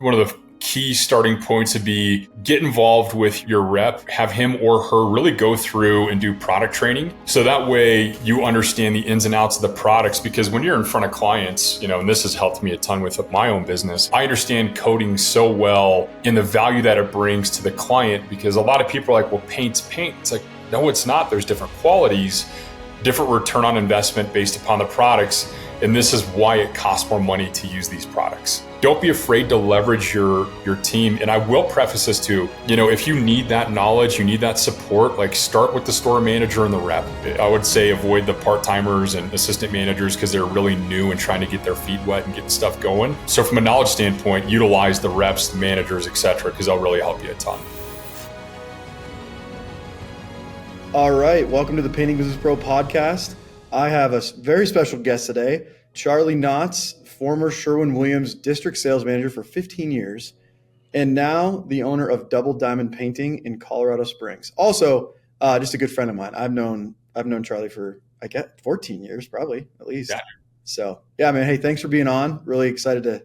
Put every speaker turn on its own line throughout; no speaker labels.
One of the key starting points would be get involved with your rep, have him or her really go through and do product training. So that way you understand the ins and outs of the products, because when you're in front of clients, and this has helped me a ton with my own business, I understand coding so well and the value that it brings to the client, because a lot of people are like, well, paint's paint. It's like, no, it's not. There's different qualities, different return on investment based upon the products. And this is why it costs more money to use these products. Don't be afraid to leverage your team. And I will preface this too, if you need that knowledge, you need that support, like start with the store manager and the rep. I would say avoid the part-timers and assistant managers because they're really new and trying to get their feet wet and getting stuff going. So from a knowledge standpoint, utilize the reps, the managers, etc., because they'll really help you a ton.
All right, welcome to the Painting Business Pro podcast. I have a very special guest today, Charlie Knotts, former Sherwin-Williams district sales manager for 15 years, and now the owner of Double Diamond Painting in Colorado Springs. Also, just a good friend of mine. I've known Charlie for 14 years, probably at least. Yeah. So yeah, man. Hey, thanks for being on. Really excited to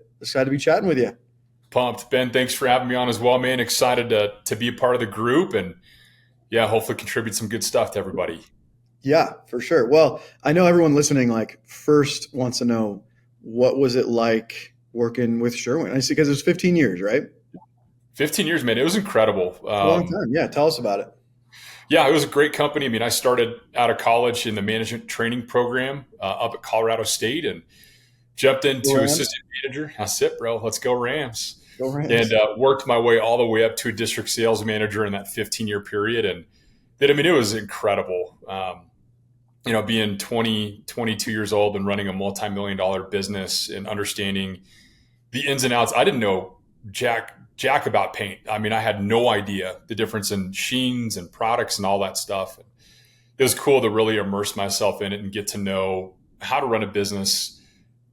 be chatting with you.
Pumped, Ben. Thanks for having me on as well, man. Excited to be a part of the group and hopefully contribute some good stuff to everybody.
Yeah, for sure. Well, I know everyone listening first wants to know, what was it like working with Sherwin? I see, because it was 15 years, right?
15 years, man. It was incredible.
A long time. Yeah. Tell us about it.
Yeah, it was a great company. I mean, I started out of college in the management training program up at Colorado State and jumped into assistant manager. That's it, bro. Let's go Rams.
Go Rams.
And worked my way all the way up to a district sales manager in that 15-year period. And it was incredible. Being 22 years old and running a multi-million-dollar business and understanding the ins and outs. I didn't know jack about paint. I mean, I had no idea the difference in sheens and products and all that stuff. It was cool to really immerse myself in it and get to know how to run a business,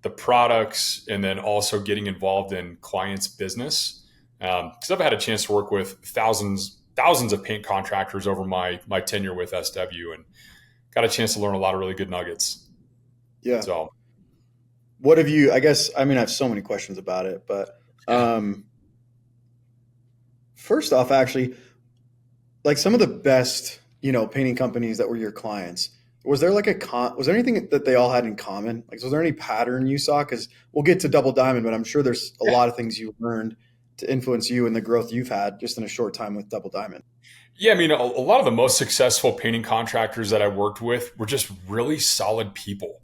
the products, and then also getting involved in clients' business. Because I've had a chance to work with thousands of paint contractors over my tenure with SW, and got a chance to learn a lot of really good nuggets.
Yeah.
So
what have you, I have so many questions about it, but first off, actually, some of the best, painting companies that were your clients, was there was there anything that they all had in common? Was there any pattern you saw? Because we'll get to Double Diamond, but I'm sure there's a lot of things you learned to influence you and the growth you've had just in a short time with Double Diamond.
Yeah, I mean, a lot of the most successful painting contractors that I worked with were just really solid people,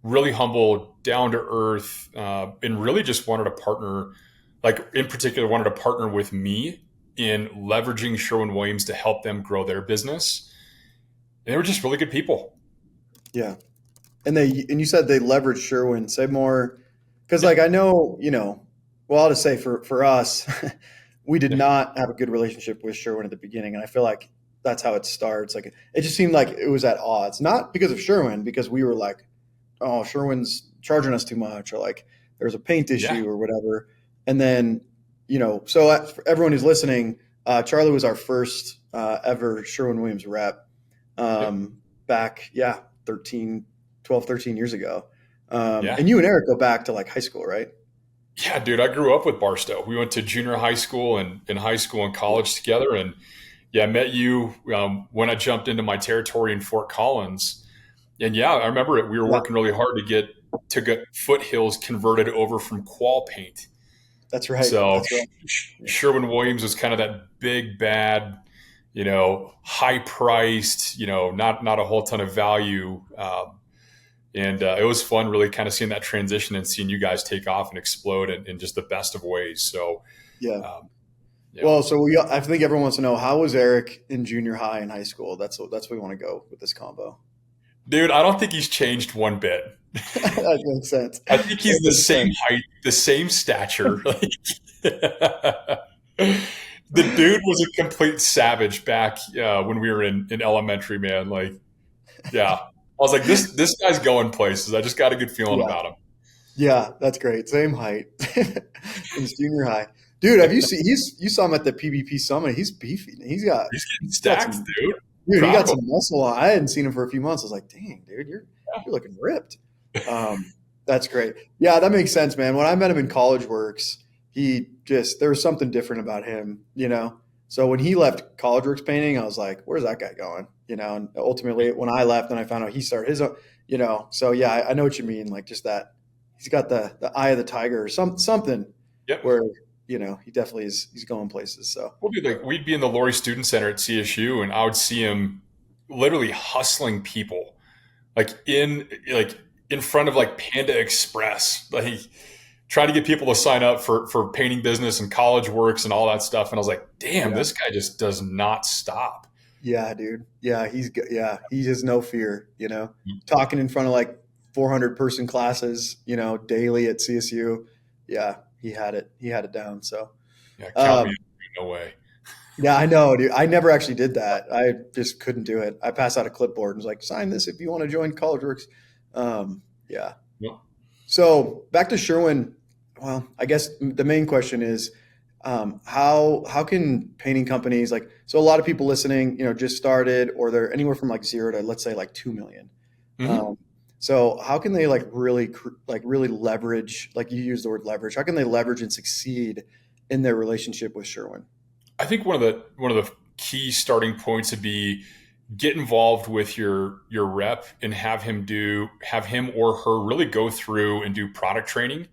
really humble, down to earth, and really just wanted to partner, in particular, wanted to partner with me in leveraging Sherwin-Williams to help them grow their business. And they were just really good people.
Yeah. And you said they leveraged Sherwin. Say more, because I know, I'll just say for us, we did not have a good relationship with Sherwin at the beginning. And I feel like that's how it starts. It just seemed like it was at odds, not because of Sherwin, because we were like, oh, Sherwin's charging us too much, or there's a paint issue or whatever. And then, so for everyone who's listening, Charlie was our first ever Sherwin-Williams rep back, 12, 13 years ago. And you and Eric go back to high school, right?
Yeah, dude, I grew up with Barstow. We went to junior high school and in high school and college together. And I met you when I jumped into my territory in Fort Collins. And I remember it. We were working really hard to get Foothills converted over from qual paint.
That's right.
So Sherwin-Williams was kind of that big, bad, high priced, not a whole ton of value. And it was fun really kind of seeing that transition and seeing you guys take off and explode in just the best of ways. So,
Well, so I think everyone wants to know, how was Eric in junior high and high school? That's what we want to go with this combo.
Dude, I don't think he's changed one bit.
That makes sense.
I think he's the same height, the same stature. The dude was a complete savage back when we were in elementary, man. I was like, this guy's going places. I just got a good feeling about him.
Yeah, that's great. Same height in junior high. Dude, have you seen, you saw him at the PvP Summit. He's beefy. He's getting
stacked, dude.
Dude, he got some muscle on. I hadn't seen him for a few months. I was like, dang, dude, you're looking ripped. That's great. Yeah, that makes sense, man. When I met him in College Works, there was something different about him, you know? So when he left College Works Painting, I was like, where's that guy going? You know, and ultimately when I left and I found out he started his own, you know, so yeah, I know what you mean. Like just that he's got the eye of the tiger or something
Yep.
where, you know, he definitely he's going places. So
We'd be in the Laurie Student Center at CSU, and I would see him literally hustling people, like in front of like Panda Express, like trying to get people to sign up for painting business and College Works and all that stuff. And I was like, damn,
yeah.
this guy just does not stop.
Yeah, dude. Yeah, he has no fear, you know. Talking in front of like 400 person classes, you know, daily at CSU. Yeah, he had it. He had it down. So,
Yeah, count me
um,
out. No way.
yeah, I know, dude. I never actually did that. I just couldn't do it. I passed out a clipboard and was like, sign this if you want to join College Works. Yeah.
Yep.
So back to Sherwin. Well, I guess the main question is, how can painting companies like so a lot of people listening, you know, just started or they're anywhere from like 0 to let's say like 2 million.
Mhm.
Um, so how can they like really leverage, like you use the word leverage, how can they leverage and succeed in their relationship with Sherwin?
I think one of the key starting points would be get involved with your rep and have him or her really go through and do product training.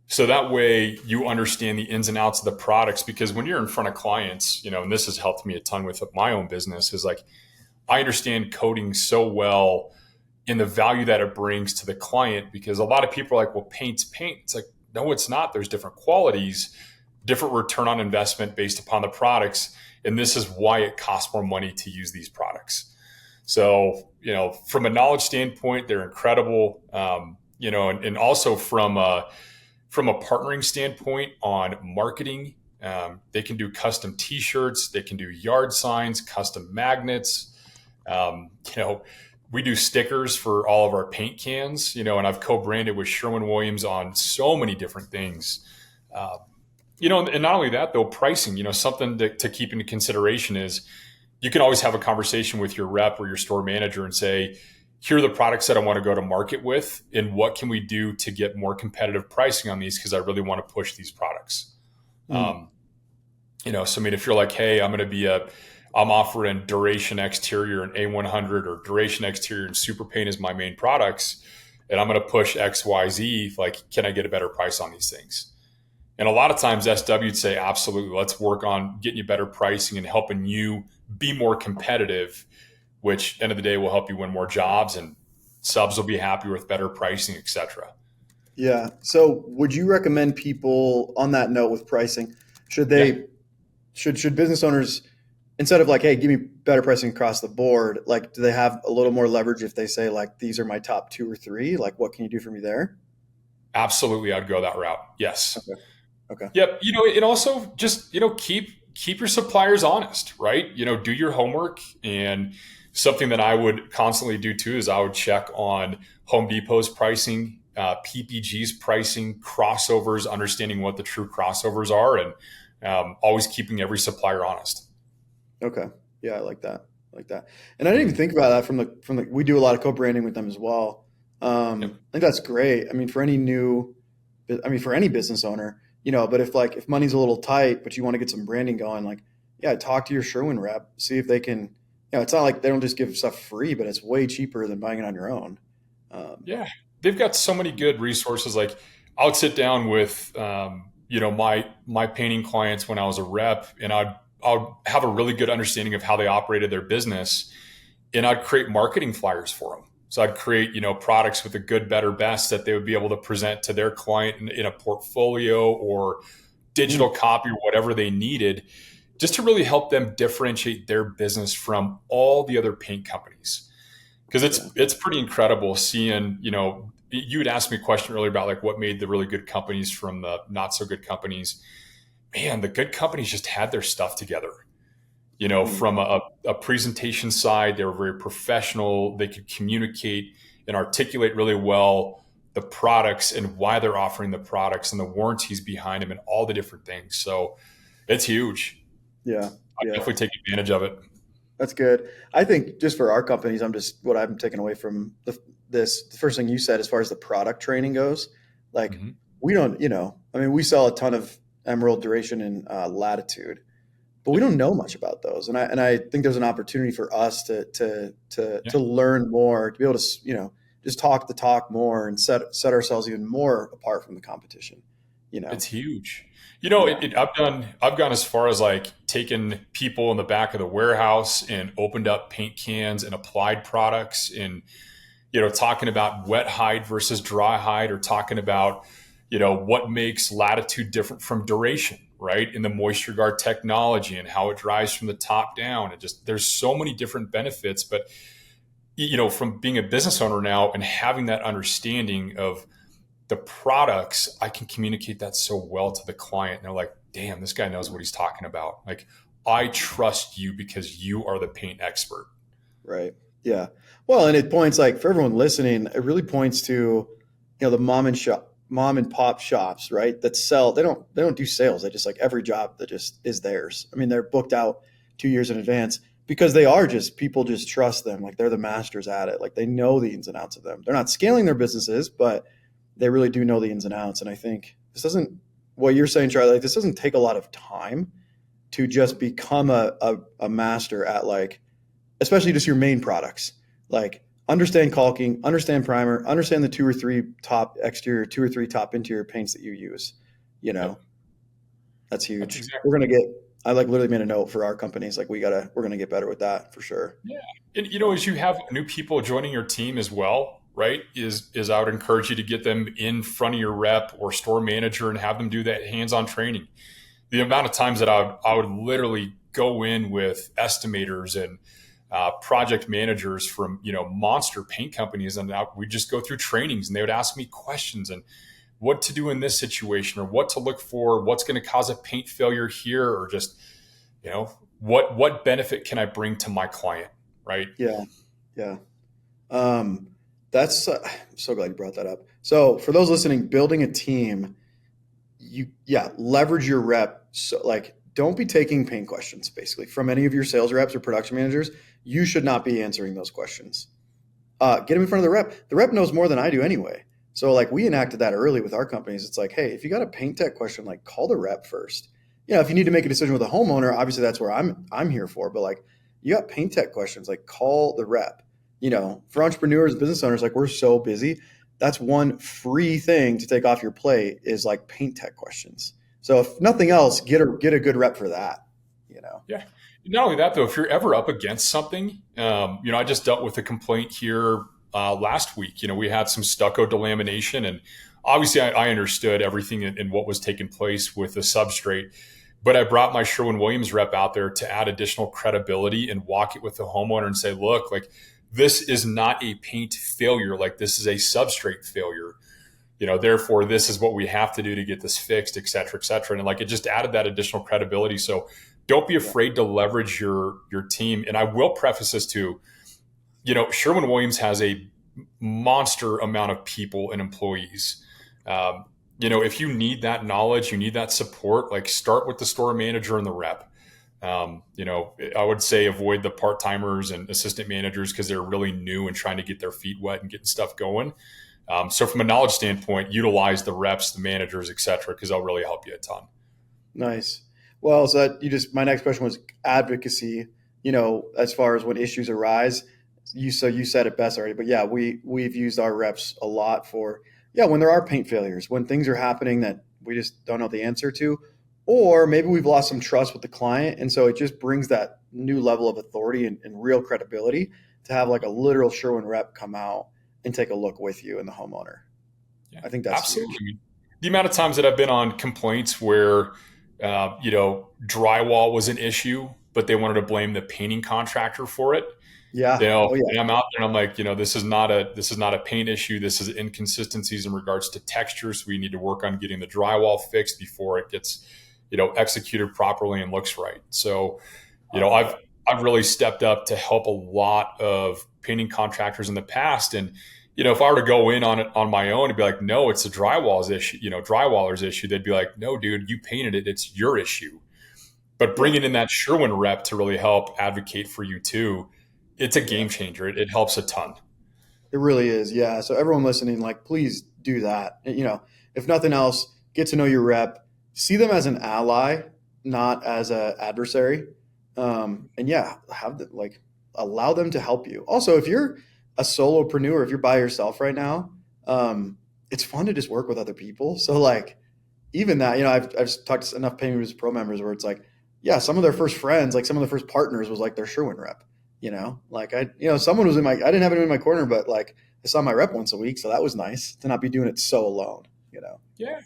So that way you understand the ins and outs of the products, because when you're in front of clients, you know, and this has helped me a ton with my own business, is like I understand coding so well in the value that it brings to the client, because a lot of people are like, well, paint's paint. It's like, no, it's not. There's different qualities, different return on investment based upon the products. And this is why it costs more money to use these products. So, you know, from a knowledge standpoint, they're incredible. You know, and also from a partnering standpoint on marketing, they can do custom T-shirts, they can do yard signs, custom magnets. You know, we do stickers for all of our paint cans. You know, and I've co-branded with Sherwin Williams on so many different things. Uh, you know, and not only that though, pricing. You know, something to keep into consideration is you can always have a conversation with your rep or your store manager and say, here are the products that I want to go to market with, and what can we do to get more competitive pricing on these, because I really want to push these products.
Mm,
You know, so I mean, if you're like, hey, I'm offering Duration Exterior and A100, or Duration Exterior and Super Paint is my main products, and I'm going to push XYZ, like, can I get a better price on these things? And a lot of times SW would say, absolutely, let's work on getting you better pricing and helping you be more competitive, which end of the day will help you win more jobs, and subs will be happy with better pricing, etc.
yeah. So would you recommend people on that note with pricing, should
Yeah,
they should business owners instead of like, hey, give me better pricing across the board, like do they have a little more leverage if they say like these are my top two or three? Like what can you do for me there?
absolutely. I'd go that route. Yes.
Okay. Okay.
Yep. You know, and also just, you know, keep your suppliers honest, right? You know, do your homework. And something that I would constantly do too is I would check on Home Depot's pricing, PPG's pricing, crossovers, understanding what the true crossovers are, and always keeping every supplier honest.
Okay. Yeah, I like that. I like that. And I didn't even think about that from the we do a lot of co-branding with them as well.
Yep.
I think that's great. I mean, for any business owner, you know, but if money's a little tight, but you want to get some branding going, like, yeah, talk to your Sherwin rep, see if they can, you know, it's not like they don't just give stuff free, but it's way cheaper than buying it on your own. Um,
Yeah, they've got so many good resources. Like I would sit down with, you know, my painting clients when I was a rep, and I'd have a really good understanding of how they operated their business, and I'd create marketing flyers for them. So I'd create, you know, products with a good, better, best that they would be able to present to their client in a portfolio or digital
mm,
copy or whatever they needed, just to really help them differentiate their business from all the other paint companies. Because
yeah.
it's pretty incredible seeing, you know, you had asked me a question earlier about like what made the really good companies from the not so good companies. Man, the good companies just had their stuff together. You know,
Mm,
from a presentation side, they were very professional. They could communicate and articulate really well the products and why they're offering the products and the warranties behind them and all the different things. So it's huge.
yeah.
I
Yeah.
definitely take advantage of it.
That's good. I think just for our companies, what I'm taking away from the first thing you said, as far as the product training goes, like
Mhm.
we don't, I mean, we sell a ton of Emerald, Duration, and Latitude, but we don't know much about those. And I think there's an opportunity for us
Yeah.
to learn more, to be able to, just talk the talk more and set ourselves even more apart from the competition, you know?
It's huge.
Yeah.
I've gone as far as like taking people in the back of the warehouse and opened up paint cans and applied products and, talking about wet hide versus dry hide, or talking about, what makes Latitude different from Duration, right? In the moisture guard technology and how it dries from the top down. And just, there's so many different benefits, but from being a business owner now and having that understanding of the products, I can communicate that so well to the client. And they're like, damn, this guy knows what he's talking about. Like, I trust you because you are the paint expert.
Right. Yeah. Well, and it points, like, for everyone listening, it really points to, the mom and pop shops, right? That sell, they don't do sales. They just, like, every job that just is theirs. I mean, they're booked out 2 years in advance because they are just, people just trust them. Like, they're the masters at it. Like, they know the ins and outs of them. They're not scaling their businesses, but they really do know the ins and outs. And I think what you're saying, Charlie, like, this doesn't take a lot of time to just become a master at, like, especially just your main products. Like, understand caulking, understand primer, understand the two or three top exterior, two or three top interior paints that you use. You know,
Yep.
that's
That's
huge.
exactly.
We're gonna get. I like literally made a note for our companies. Like, we're gonna get better with that for sure.
Yeah. And as you have new people joining your team as well, right? Is I would encourage you to get them in front of your rep or store manager and have them do that hands-on training. The amount of times that I would literally go in with estimators and project managers from monster paint companies, and we just go through trainings, and they would ask me questions and what to do in this situation, or what to look for, what's going to cause a paint failure here, or just what benefit can I bring to my client, right?
Yeah, yeah. Um, that's I'm so glad you brought that up. So for those listening, building a team, leverage your rep. So, like, don't be taking pain questions basically from any of your sales reps or production managers. You should not be answering those questions. Get them in front of the rep. The rep knows more than I do anyway. So, like, we enacted that early with our companies. It's like, hey, if you got a paint tech question, like, call the rep first. If you need to make a decision with a homeowner, obviously that's where I'm here for. But, like, you got paint tech questions, like, call the rep. For entrepreneurs, business owners, like, we're so busy. That's one free thing to take off your plate, is like paint tech questions. So if nothing else, get a good rep for that. You know.
Yeah. Not only that, though, if you're ever up against something, I just dealt with a complaint here last week. We had some stucco delamination, and obviously I understood everything in what was taking place with the substrate. But I brought my Sherwin-Williams rep out there to add additional credibility and walk it with the homeowner and say, look, like, this is not a paint failure. Like, this is a substrate failure. Therefore, this is what we have to do to get this fixed, et cetera, et cetera. And, like, it just added that additional credibility. So don't be
Yeah.
afraid to leverage your team. And I will preface this too. Sherwin-Williams has a monster amount of people and employees. If you need that knowledge, you need that support, like, start with the store manager and the rep. I would say avoid the part-timers and assistant managers because they're really new and trying to get their feet wet and getting stuff going. So from a knowledge standpoint, utilize the reps, the managers, et cetera, because they'll really help you a ton.
Nice. Well, so my next question was advocacy, as far as when issues arise. You said it best already, but yeah, we've used our reps a lot for, when there are paint failures, when things are happening that we just don't know the answer to, or maybe we've lost some trust with the client. And so it just brings that new level of authority and real credibility to have, like, a literal Sherwin rep come out and take a look with you and the homeowner.
Yeah,
I think that's huge.
absolutely. The amount of times that I've been on complaints where, drywall was an issue, but they wanted to blame the painting contractor for it.
Yeah. Oh yeah.
And I'm out there and I'm like, this is not a paint issue. This is inconsistencies in regards to texture. So we need to work on getting the drywall fixed before it gets, executed properly and looks right. So, I've really stepped up to help a lot of painting contractors in the past. And, if I were to go in on it on my own and be like, no, it's a drywall's issue, drywaller's issue, they'd be like, no, dude, you painted it. It's your issue. But
Yeah.
bringing in that Sherwin rep to really help advocate for you too, it's a
Yeah.
game changer. It helps a ton.
It really is. Yeah. So everyone listening, like, please do that. if nothing else, get to know your rep, see them as an ally, not as an adversary. And yeah, have the, like allow them to help you. Also, if you're a solopreneur, if you're by yourself right now, it's fun to just work with other people. So like even that, I've talked to enough Payments Pro members where it's like, yeah, some of their first friends, like some of the first partners was like their Sherwin rep, like someone was I didn't have anyone in my corner, but like I saw my rep once a week. So that was nice to not be doing it so alone.
Yeah.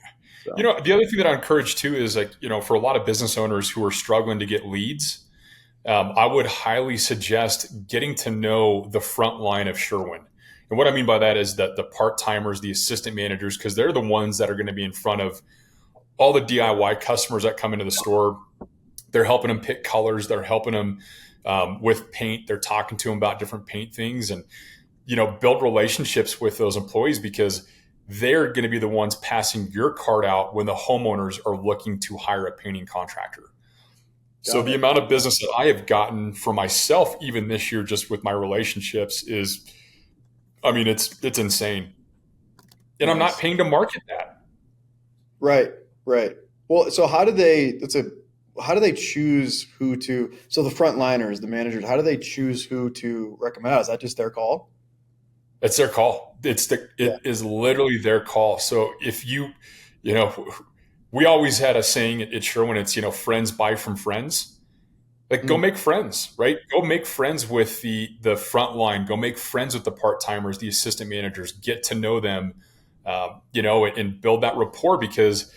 So,
The other thing that I encourage too is like, for a lot of business owners who are struggling to get leads, I would highly suggest getting to know the front line of Sherwin. And what I mean by that is that the part-timers, the assistant managers, because they're the ones that are going to be in front of all the DIY customers that come into the store. They're helping them pick colors. They're helping them with paint. They're talking to them about different paint things and, build relationships with those employees because they're going to be the ones passing your card out when the homeowners are looking to hire a painting contractor. So the amount of business that I have gotten for myself, even this year, just with my relationships is, it's insane. And I'm not paying to market that.
Right. Well, so how do they choose who to, so the frontliners, the managers, how do they choose who to recommend? Is that just their call?
It's their call. It is literally their call. So if we always had a saying at Sherwin, it's, friends buy from friends. Like go make friends, right? Go make friends with the front line. Go make friends with the part-timers, the assistant managers, get to know them, and build that rapport because,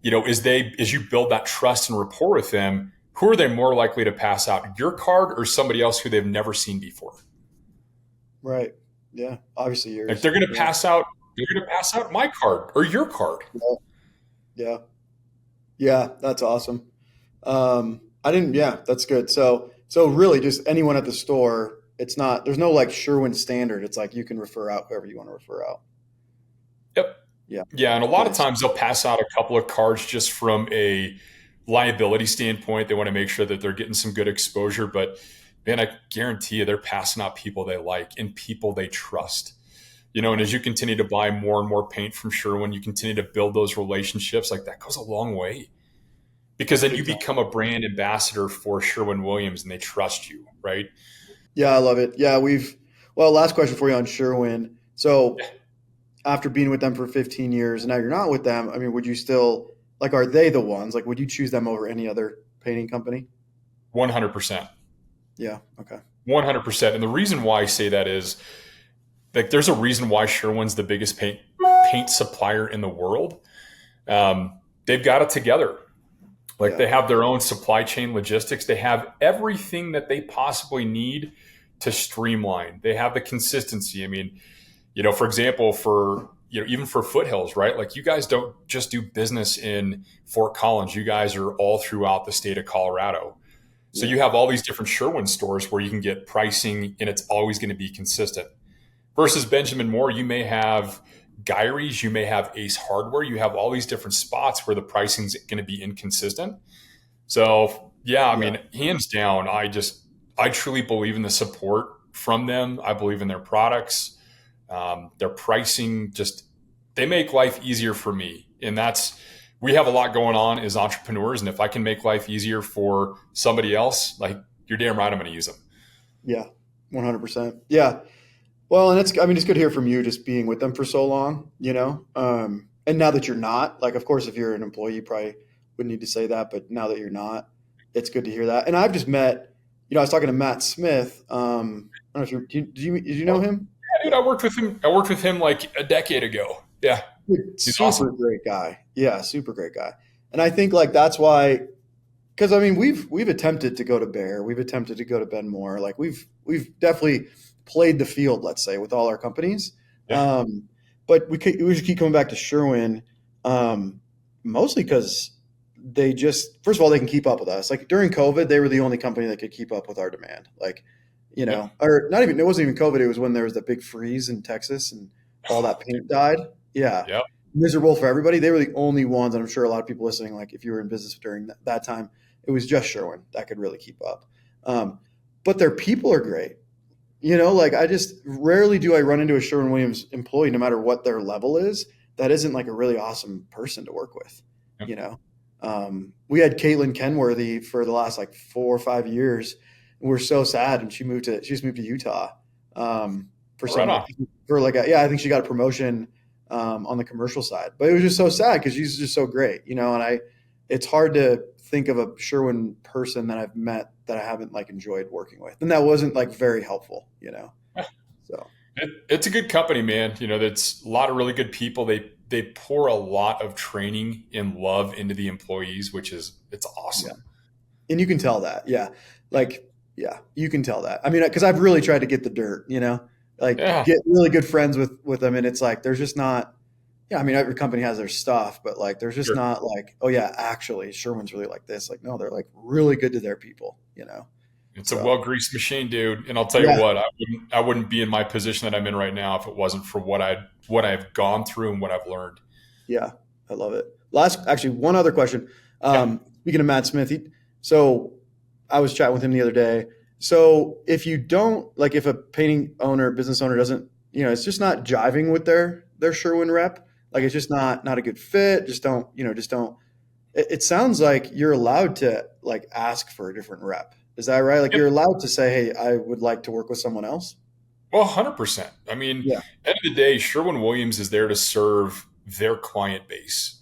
as you build that trust and rapport with them, who are they more likely to pass out, your card or somebody else who they've never seen before?
Right. Yeah. Obviously yours.
Like they're going to pass out my card or your card.
Yeah. That's awesome. That's good. So really just anyone at the store, there's no like Sherwin standard. It's like you can refer out whoever you want to refer out.
Yep. Yeah. And a lot of times they'll pass out a couple of cards just from a liability standpoint. They want to make sure that they're getting some good exposure, but man, I guarantee you they're passing out people they like and people they trust. And as you continue to buy more and more paint from Sherwin, you continue to build those relationships. Like that goes a long way because then you become a brand ambassador for Sherwin Williams and they trust you, right?
Yeah, I love it. Yeah, last question for you on Sherwin. So after being with them for 15 years and now you're not with them, would you still, like, are they the ones, like, would you choose them over any other painting company?
100%.
Yeah. Okay.
100%. And the reason why I say that is like, there's a reason why Sherwin's the biggest paint supplier in the world. They've got it together. Like they have their own supply chain logistics. They have everything that they possibly need to streamline. They have the consistency. For example, even for Foothills, right? Like you guys don't just do business in Fort Collins. You guys are all throughout the state of Colorado. So you have all these different Sherwin stores where you can get pricing and it's always going to be consistent. Versus Benjamin Moore, you may have Gyrie's, you may have Ace Hardware, you have all these different spots where the pricing is going to be inconsistent. So hands down, I truly believe in the support from them. I believe in their products, their pricing, they make life easier for me. And we have a lot going on as entrepreneurs. And if I can make life easier for somebody else, like you're damn right, I'm going to use them.
Yeah. 100%. Yeah. Well, and it's good to hear from you just being with them for so long, and now that you're not, like, of course, if you're an employee, you probably wouldn't need to say that, but now that you're not, it's good to hear that. And I've just met, I was talking to Matt Smith. I don't know if did you know him?
Yeah, dude, I worked with him like a decade ago. Yeah.
He's awesome. Great guy. Yeah. Super great guy. And I think like, that's why, because we've attempted to go to Bear, we've attempted to go to Ben Moore. Like we've definitely played the field, let's say, with all our companies. Yeah. But we should keep coming back to Sherwin, mostly because they first of all, they can keep up with us. Like during COVID, they were the only company that could keep up with our demand. Like, or not even, it wasn't even COVID. It was when there was the big freeze in Texas and all that paint died. Yeah. Yep. Miserable for everybody. They were the only ones. And I'm sure a lot of people listening, like if you were in business during that time, it was just Sherwin that could really keep up. But their people are great. Like I just rarely do I run into a Sherwin-Williams employee, no matter what their level is, that isn't like a really awesome person to work with,
Yep.
you know? We had Caitlin Kenworthy for the last like 4 or 5 years. And we're so sad. And she just moved to Utah, for
Right on.
I think she got a promotion, on the commercial side, but it was just so sad because she's just so great, and it's hard to think of a Sherwin person that I've met that I haven't like enjoyed working with. And that wasn't like very helpful, so.
It's a good company, man. That's a lot of really good people. They pour a lot of training and love into the employees, it's awesome.
Yeah. And you can tell that. Yeah. Like, yeah, you can tell that. I mean, because I've really tried to get the dirt, get really good friends with them. And it's like, there's just not, yeah, I mean, every company has their stuff, but like, there's just
Sure.
not like, oh yeah, actually Sherwin's really like this. Like, no, they're like really good to their people,
It's
So,
a well-greased machine, dude. And I'll tell you what, I wouldn't be in my position that I'm in right now if it wasn't for what I've gone through and what I've learned.
yeah, I love it. Actually, one other question. Speaking of Matt Smith, so I was chatting with him the other day. So if you don't like, if a painting owner, business owner doesn't, it's just not jiving with their Sherwin rep, like it's just not a good fit. Just don't. It sounds like you're allowed to like ask for a different rep. Is that right? Like
Yep.
you're allowed to say, hey, I would like to work with someone else.
Well, 100%. I mean,
Yeah.
end of the day, Sherwin Williams is there to serve their client base.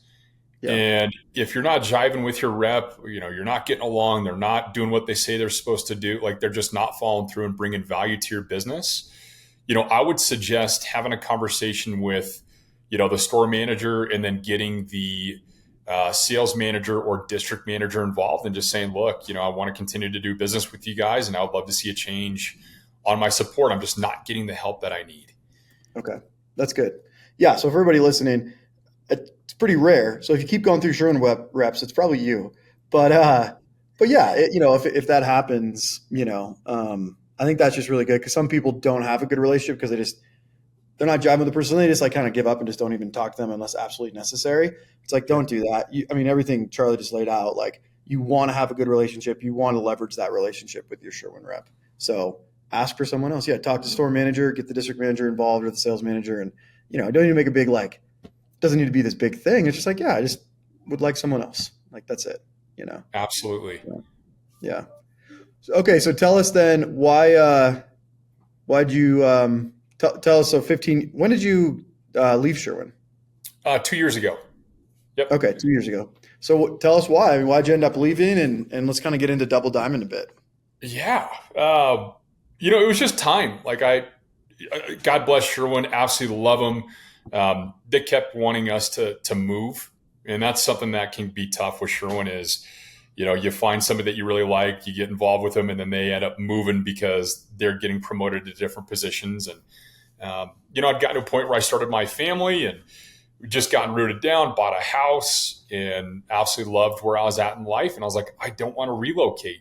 Yeah.
And if you're not jiving with your rep, you're not getting along, they're not doing what they say they're supposed to do, like they're just not following through and bringing value to your business, I would suggest having a conversation with, the store manager and then getting the sales manager or district manager involved and just saying, look, I want to continue to do business with you guys and I would love to see a change on my support. I'm just not getting the help that I need.
Okay. That's good. Yeah. So for everybody listening, it's pretty rare. So if you keep going through Sherwin reps, it's probably you. But yeah, if that happens, I think that's just really good because some people don't have a good relationship because they're not jiving with the person. They just like kind of give up and just don't even talk to them unless absolutely necessary. It's like, don't do that. Everything Charlie just laid out, like you want to have a good relationship. You want to leverage that relationship with your Sherwin rep. So ask for someone else. Yeah. Talk to store manager, get the district manager involved or the sales manager. And, don't need to make a big, like, doesn't need to be this big thing. It's just like, yeah, I just would like someone else. Like, that's it,
Absolutely.
Yeah. So, okay. So tell us then why'd you, tell us. So when did you leave Sherwin?
2 years ago. Yep.
Okay. 2 years ago. So tell us why. I mean, why'd you end up leaving? And let's kind of get into Double Diamond a bit.
Yeah. It was just time. Like God bless Sherwin, absolutely love them. They kept wanting us to move. And that's something that can be tough with Sherwin is, you find somebody that you really like, you get involved with them, and then they end up moving because they're getting promoted to different positions. And, I'd gotten to a point where I started my family and just gotten rooted down, bought a house and absolutely loved where I was at in life. And I was like, I don't want to relocate.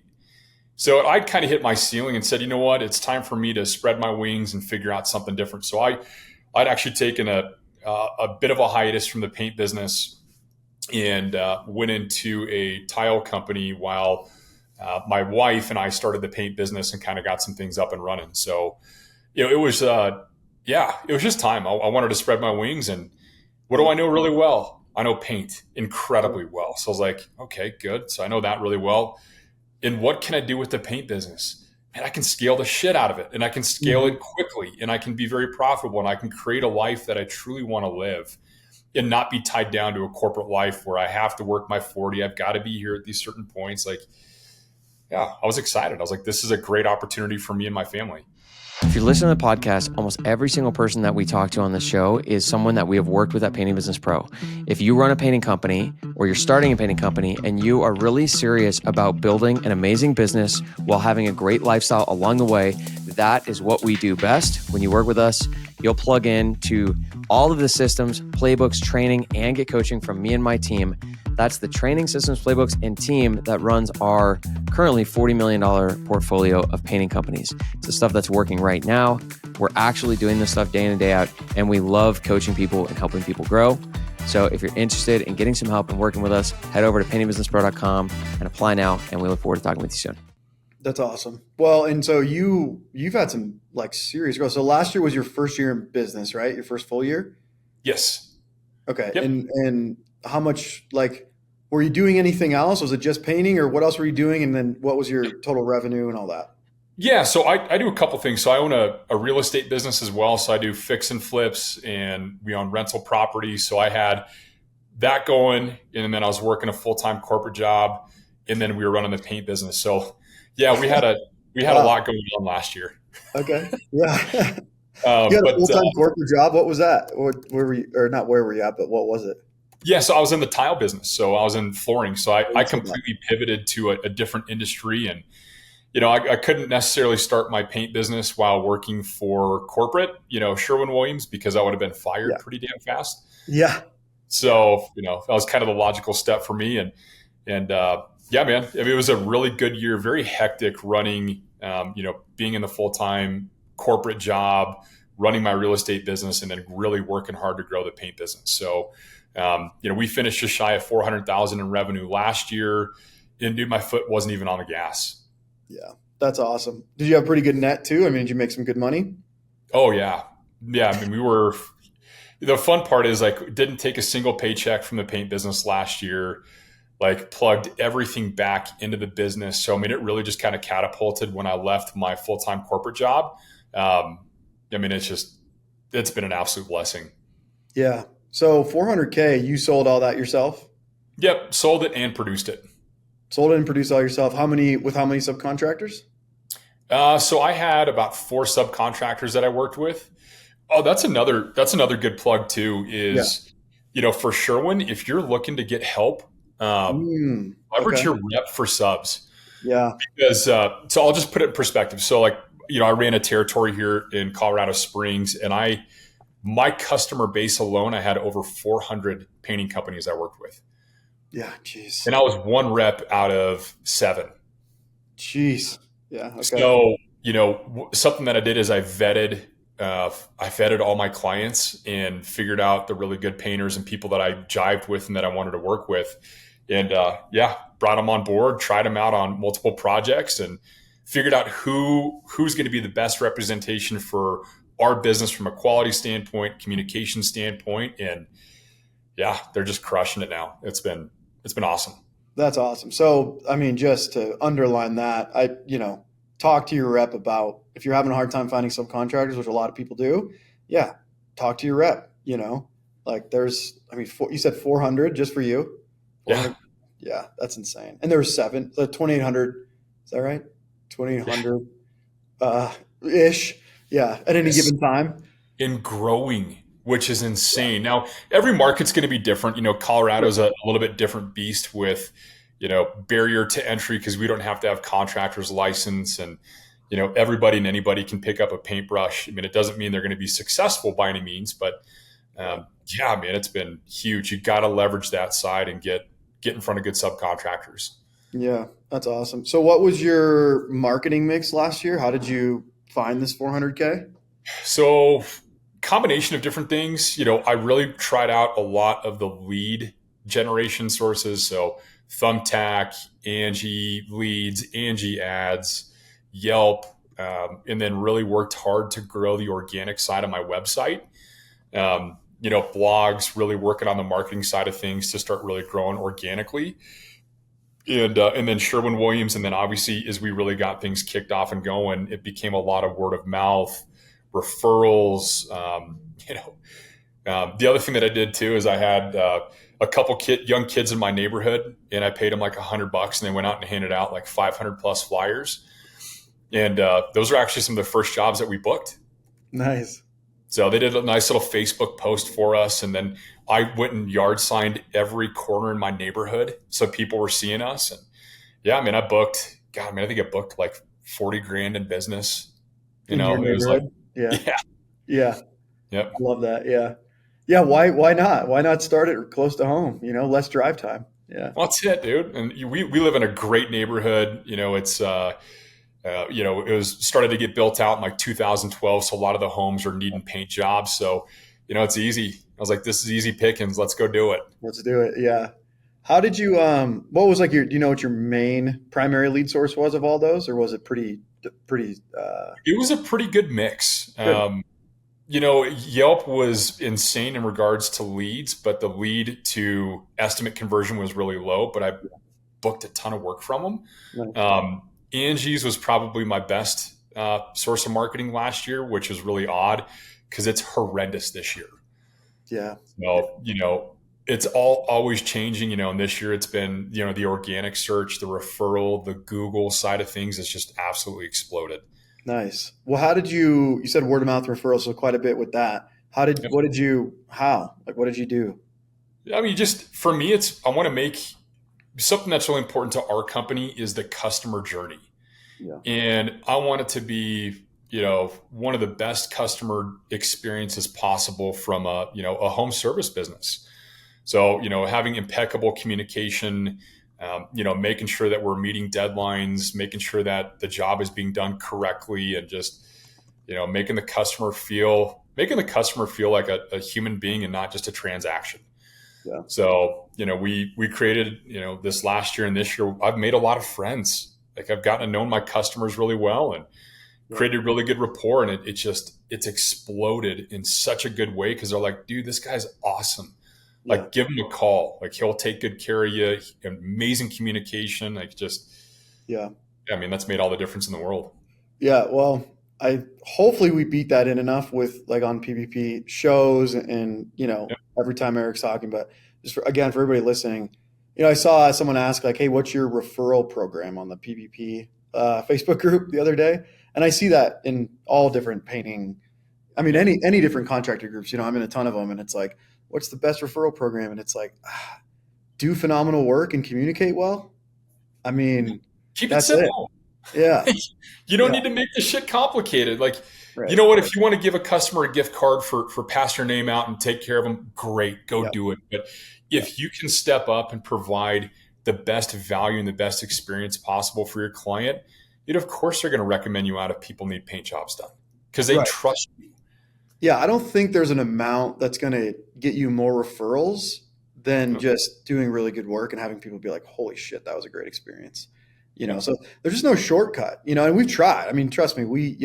So I'd kind of hit my ceiling and said, you know what, it's time for me to spread my wings and figure out something different. So I'd actually taken a bit of a hiatus from the paint business and went into a tile company while my wife and I started the paint business and kind of got some things up and running. So, it was just time. I wanted to spread my wings. And what do I know really well? I know paint incredibly well. So I was like, okay, good. So I know that really well. And what can I do with the paint business? And I can scale the shit out of it and I can scale it quickly and I can be very profitable and I can create a life that I truly want to live and not be tied down to a corporate life where I have to work my 40. I've got to be here at these certain points. Like, yeah, I was excited. I was like, this is a great opportunity for me and my family.
If you're listening to the podcast, almost every single person that we talk to on the show is someone that we have worked with at Painting Business Pro. If you run a painting company or you're starting a painting company and you are really serious about building an amazing business while having a great lifestyle along the way, that is what we do best. When you work with us, you'll plug in to all of the systems, playbooks, training, and get coaching from me and my team. That's the training, systems, playbooks, and team that runs our currently $40 million portfolio of painting companies. It's the stuff that's working right now. We're actually doing this stuff day in and day out, and we love coaching people and helping people grow. So if you're interested in getting some help and working with us, head over to paintingbusinesspro.com and apply now, and we look forward to talking with you soon.
That's awesome. Well, and so you've had some like serious growth. So last year was your first year in business, right? Your first full year?
Yes.
Okay.
Yep.
And how much, like, were you doing anything else? Was it just painting, or what else were you doing? And then what was your total revenue and all that?
Yeah, so I do a couple things. So I own a real estate business as well. So I do fix and flips, and we own rental property. So I had that going, and then I was working a full-time corporate job, and then we were running the paint business. So yeah, we had a
Wow.
lot going on last year.
Okay. Yeah. You had a
But
full-time corporate job. What was that? Where were you, or not where were you at, but what was it?
yeah, so I was in the tile business. So I was in flooring. So
I
I
didn't see that.
completely pivoted to a different industry, and I couldn't necessarily start my paint business while working for corporate, Sherwin Williams, because I would have been fired
Yeah.
pretty damn fast.
Yeah. Yeah.
So, that was kind of the logical step for me. And yeah, man, I mean, it was a really good year, very hectic running, being in the full-time corporate job, running my real estate business, and then really working hard to grow the paint business. So, we finished just shy of 400,000 in revenue last year, and dude, my foot wasn't even on the gas.
Yeah. That's awesome. Did you have pretty good net too? I mean, did you make some good money?
Oh yeah. Yeah. I mean, the fun part is like, didn't take a single paycheck from the paint business last year, like plugged everything back into the business. So, I mean, it really just kind of catapulted when I left my full-time corporate job. I mean, it's been an absolute blessing.
Yeah. So 400K, you sold all that yourself?
Yep. Sold it and produced it.
Sold it and produced all yourself. With how many subcontractors?
So I had about 4 subcontractors that I worked with. Oh, that's another good plug too
Yeah.
is, for Sherwin, if you're looking to get help, leverage
Okay.
your rep for subs.
Yeah.
Because, so I'll just put it in perspective. So like, I ran a territory here in Colorado Springs, and my customer base alone, I had over 400 painting companies I worked with.
Yeah. Jeez.
And I was one rep out of 7.
Jeez. Yeah. Okay.
So, something that I did is I vetted all my clients and figured out the really good painters and people that I jived with and that I wanted to work with. And yeah, brought them on board, tried them out on multiple projects, and figured out who's going to be the best representation for our business from a quality standpoint, communication standpoint. And yeah, they're just crushing it now. It's been awesome.
That's awesome. So, I mean, just to underline that, talk to your rep about if you're having a hard time finding subcontractors, which a lot of people do. Yeah. Talk to your rep, like you said 400 just for you. 400.
Yeah.
Yeah. That's insane. And there were 7, so 2,800. Is that right? 2,800 ish. Yeah. At any given time.
And growing, which is insane. Now, every market's going to be different. Colorado's a little bit different beast with, barrier to entry because we don't have to have contractor's license, and, everybody and anybody can pick up a paintbrush. I mean, it doesn't mean they're going to be successful by any means, but yeah, man, it's been huge. You got to leverage that side and get in front of good subcontractors.
Yeah, that's awesome. So what was your marketing mix last year? How did you find this 400K?
So, combination of different things. I really tried out a lot of the lead generation sources. So Thumbtack, Angie Leads, Angie Ads, Yelp, and then really worked hard to grow the organic side of my website. Blogs, really working on the marketing side of things to start really growing organically. And then Sherwin Williams, and then obviously as we really got things kicked off and going, it became a lot of word of mouth, referrals. The other thing that I did too is I had a couple young kids in my neighborhood, and I paid them like $100, and they went out and handed out like 500 plus flyers. And those are actually some of the first jobs that we booked.
Nice.
So they did a nice little Facebook post for us, and then I went and yard signed every corner in my neighborhood so people were seeing us. And yeah, I mean, I think I booked like 40 grand in business.
In your
it was like,
neighborhood? Yeah.
yeah,
Yeah.
yep.
I love that. Yeah. Yeah. Why not? Why not start it close to home? Less drive time. Yeah.
Well, that's it, dude. And we live in a great neighborhood. It's it was started to get built out in like 2012, so a lot of the homes are needing paint jobs. So, it's easy. I was like, this is easy pickings. Let's go do it.
Let's do it. Yeah. How did you? What was like do you know what your main primary lead source was of all those, or was it pretty?
It was a pretty good mix.
Good.
Yelp was insane in regards to leads, but the lead to estimate conversion was really low, but I booked a ton of work from them.
Nice.
Angie's was probably my best source of marketing last year, which was really odd because it's horrendous this year.
Yeah.
So, it's always changing, and this year it's been, the organic search, the referral, the Google side of things has just absolutely exploded.
Nice. Well, how did you said word of mouth referrals, so quite a bit with that. What did you do?
I mean, just for me, I want to make something that's really important to our company is the customer journey.
Yeah.
And I want it to be, one of the best customer experiences possible from a home service business. So, having impeccable communication, making sure that we're meeting deadlines, making sure that the job is being done correctly, and just, making the customer feel like a human being and not just a transaction.
Yeah.
So, we created, this last year and this year, I've made a lot of friends. Like I've gotten to know my customers really well and created really good rapport. And it's exploded in such a good way because they're like, dude, this guy's awesome. Like give him a call. Like he'll take good care of you. Amazing communication. I mean, that's made all the difference in the world.
Yeah. Well, hopefully we beat that in enough with like on PVP shows and, every time Eric's talking, but just for everybody listening, I saw someone ask like, hey, what's your referral program on the PVP Facebook group the other day? And I see that in all different painting. I mean, any different contractor groups, I'm in a ton of them, and it's like, what's the best referral program? And it's like, do phenomenal work and communicate well. I mean,
keep it simple.
Yeah.
You don't need to make this shit complicated. Like,
right.
You know what? If you want to give a customer a gift card for pass your name out and take care of them, great, go do it. But if you can step up and provide the best value and the best experience possible for your client, of course they're going to recommend you out if people need paint jobs done because they trust you.
Yeah, I don't think there's an amount that's going to get you more referrals than just doing really good work and having people be like, holy shit, that was a great experience. So there's just no shortcut, and we've tried. I mean, trust me,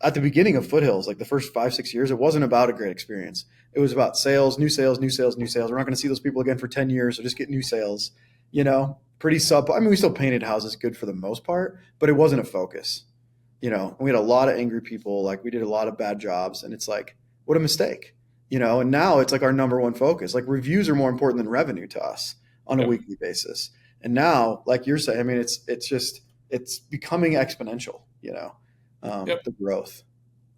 at the beginning of Foothills, like the first 5-6 years, it wasn't about a great experience. It was about sales, new sales, new sales, new sales. We're not going to see those people again for 10 years. So just get new sales, pretty I mean, we still painted houses good for the most part, but it wasn't a focus. We had a lot of angry people. Like we did a lot of bad jobs, and it's like, what a mistake, and now it's like our number one focus. Like reviews are more important than revenue to us on a weekly basis. And now, like you're saying, I mean, it's becoming exponential, the growth.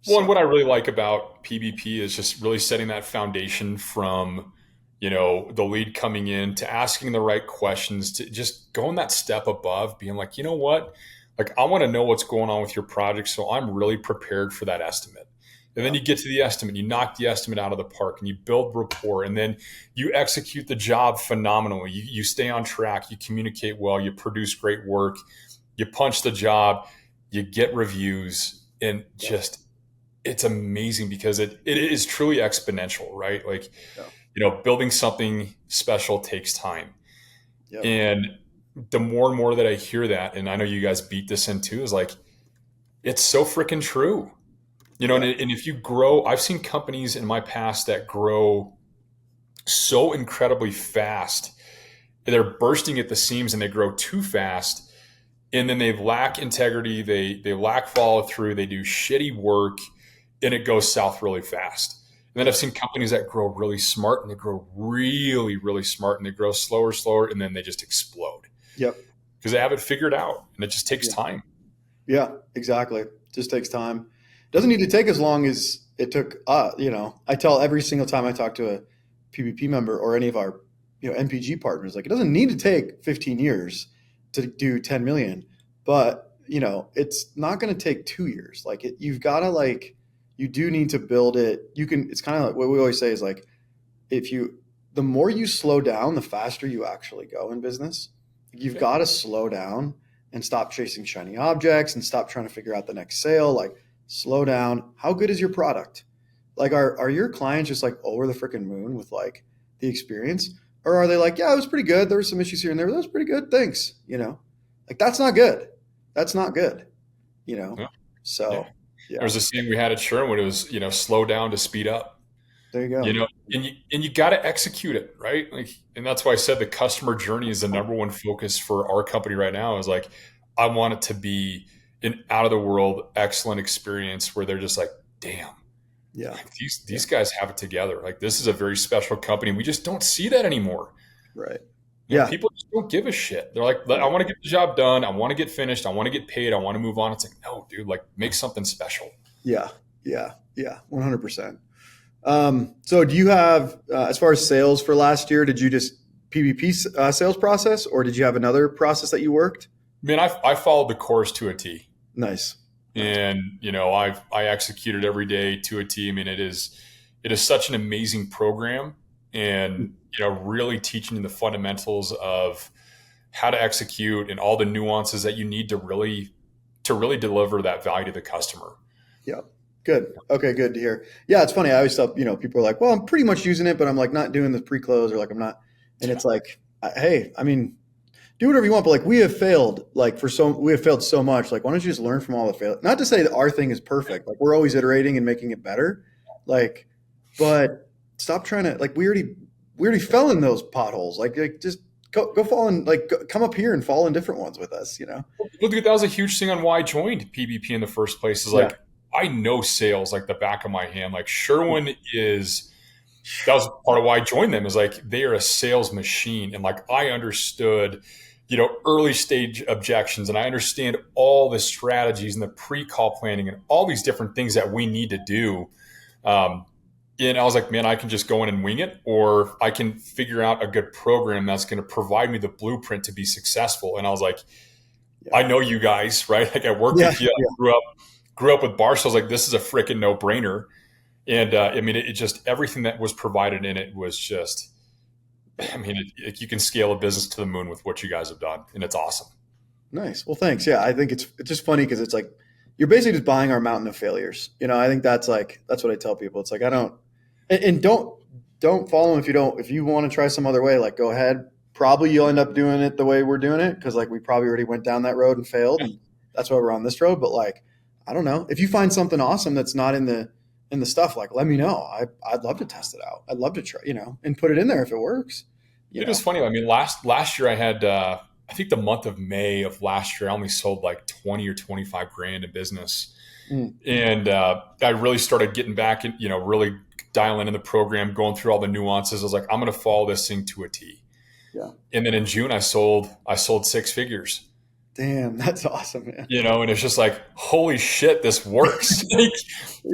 Well, and what I really like about PVP is just really setting that foundation from, the lead coming in to asking the right questions, to just going that step above, being like, you know what? Like, I want to know what's going on with your project, so I'm really prepared for that estimate. And then you get to the estimate, you knock the estimate out of the park, and you build rapport, and then you execute the job phenomenally. You stay on track, you communicate well, you produce great work, you punch the job, you get reviews, and just it's amazing because it is truly exponential, right? Like, building something special takes time. Yep. And the more and more that I hear that, and I know you guys beat this in too, is like, it's so freaking true. And if you grow, I've seen companies in my past that grow so incredibly fast, and they're bursting at the seams and they grow too fast. And then they lack integrity. They lack follow through. They do shitty work and it goes south really fast. And then I've seen companies that grow really smart and they grow really, really smart and they grow slower. And then they just explode.
Yep.
Because they have it figured out and it just takes time.
Yeah, exactly. It just takes time. It doesn't need to take as long as it took, I tell every single time I talk to a PVP member or any of our, MPG partners, like it doesn't need to take 15 years to do 10 million, but it's not going to take 2 years. Like you've got to you do need to build it. It's kind of like what we always say is like, the more you slow down, the faster you actually go in business. You've got to slow down and stop chasing shiny objects and stop trying to figure out the next sale. Like slow down. How good is your product? Like, are your clients just like over the freaking moon with like the experience? Or are they like, yeah, it was pretty good. There were some issues here and there, but that was pretty good. Thanks. Like that's not good. That's not good. So Yeah.
There's a saying we had at Sherwin. It was, slow down to speed up.
There you go.
And you got to execute it, right? Like, and that's why I said the customer journey is the number one focus for our company right now. Is like, I want it to be an out of the world, excellent experience where they're just like, damn,
Yeah.
like these guys have it together. Like, this is a very special company. We just don't see that anymore.
Right.
People just don't give a shit. They're like, I want to get the job done. I want to get finished. I want to get paid. I want to move on. It's like, no, dude, like, make something special.
Yeah. 100%. So do you have, as far as sales for last year, did you just PVP sales process, or did you have another process that you worked?
Man, I followed the course to a T.
Nice.
And, I execute it every day to a T. I mean, it is such an amazing program, and, really teaching you the fundamentals of how to execute and all the nuances that you need to really deliver that value to the customer.
Yeah. Good. Okay. Good to hear. Yeah. It's funny. I always tell, people are like, well, I'm pretty much using it, but I'm like not doing the pre-close, or like I'm not. And it's like, hey, I mean, do whatever you want, but like we have failed so much. Like, why don't you just learn from all the fail? Not to say that our thing is perfect. Like, we're always iterating and making it better. Like, but stop trying to, like, we already fell in those potholes. Like just go fall in, like, come up here and fall in different ones with us,
Well, dude, that was a huge thing on why I joined PVP in the first place. Is like, I know sales like the back of my hand. Like, Sherwin that was part of why I joined them, is like, they are a sales machine. And like, I understood, early stage objections, and I understand all the strategies and the pre-call planning and all these different things that we need to do. And I was like, man, I can just go in and wing it, or I can figure out a good program that's going to provide me the blueprint to be successful. And I was like, I know you guys, right? Like, I worked with you. I grew up with Barstow. I was like, this is a freaking no brainer. And I mean, it just, everything that was provided in it was just, I mean, you can scale a business to the moon with what you guys have done, and it's awesome.
Nice. Well, thanks. Yeah, I think it's just funny because it's like you're basically just buying our mountain of failures. I think that's what I tell people. It's like, I don't, and don't follow them if you want to try some other way. Like, go ahead. Probably you'll end up doing it the way we're doing it, because like we probably already went down that road and failed, and that's why we're on this road. But like, I don't know, if you find something awesome that's not in the stuff, like, let me know. I'd love to test it out. I'd love to try, and put it in there if it works.
It was funny. I mean, last year I had, I think the month of May of last year, I only sold like 20 or 25 grand in business. And I really started getting back and, really dialing in the program, going through all the nuances. I was like, I'm going to follow this thing to a T.
Yeah. And
then in June, I sold 6 figures.
Damn, that's awesome, man.
And it's just like, holy shit, this works. Like,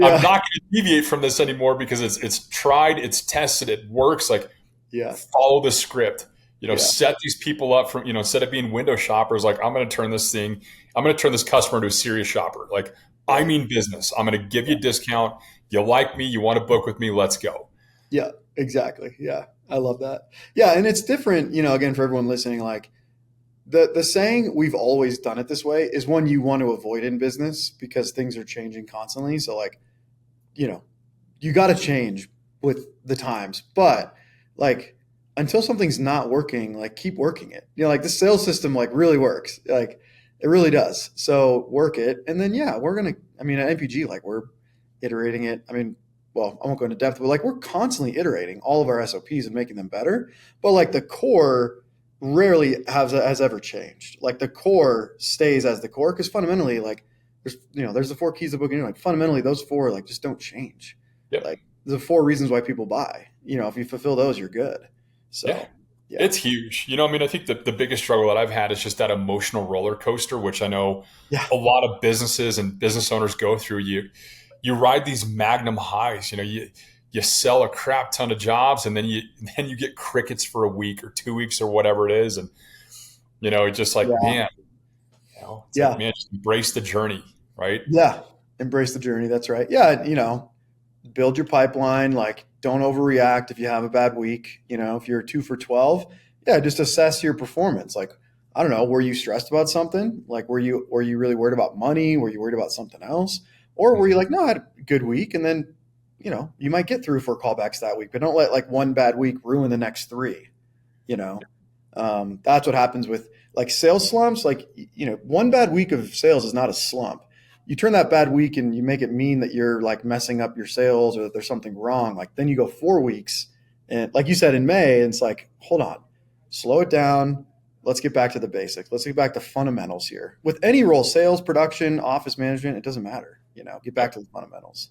I'm not going to deviate from this anymore, because it's tried, it's tested, it works. Like, follow the script. Set these people up from, instead of being window shoppers, like, I'm going to turn this customer into a serious shopper. Like, I mean business. I'm going to give you a discount. You like me, you want to book with me, let's go.
Yeah, exactly. Yeah, I love that. Yeah, and it's different, again, for everyone listening, like, the saying "we've always done it this way" is one you want to avoid in business, because things are changing constantly. So like, you got to change with the times, but like, until something's not working, like, keep working it. Like, the sales system, like, really works. Like, it really does. So work it. And then, at NPG, like, we're iterating it. I mean, well, I won't go into depth, but like, we're constantly iterating all of our SOPs and making them better. But like, the core rarely has ever changed. Like, the core stays as the core, because fundamentally, like, there's the 4 keys of the book, and like, fundamentally those 4 like just don't change.
Yep.
Like, the 4 reasons why people buy. If you fulfill those, you're good. So yeah.
It's huge. I think the biggest struggle that I've had is just that emotional roller coaster, which I know a lot of businesses and business owners go through. You ride these magnum highs. You sell a crap ton of jobs, and then you get crickets for a week or 2 weeks or whatever it is. And, it's just like, man, like, man, just embrace the journey, right?
Yeah. Embrace the journey. That's right. Yeah. Build your pipeline. Like, don't overreact if you have a bad week. If you're 2 for 12, just assess your performance. Like, I don't know, were you stressed about something? Like, were you really worried about money? Were you worried about something else? Or were you like, no, I had a good week, and then, you might get through 4 callbacks that week, but don't let like one bad week ruin the next 3. That's what happens with like sales slumps. Like, one bad week of sales is not a slump. you turn that bad week and you make it mean that you're like messing up your sales or that there's something wrong. Like then you go 4 weeks and like you said in May, and it's like, hold on, slow it down. Let's get back to the basics. Let's get back to fundamentals here. With any role, sales, production, office management, it doesn't matter. Get back to the fundamentals.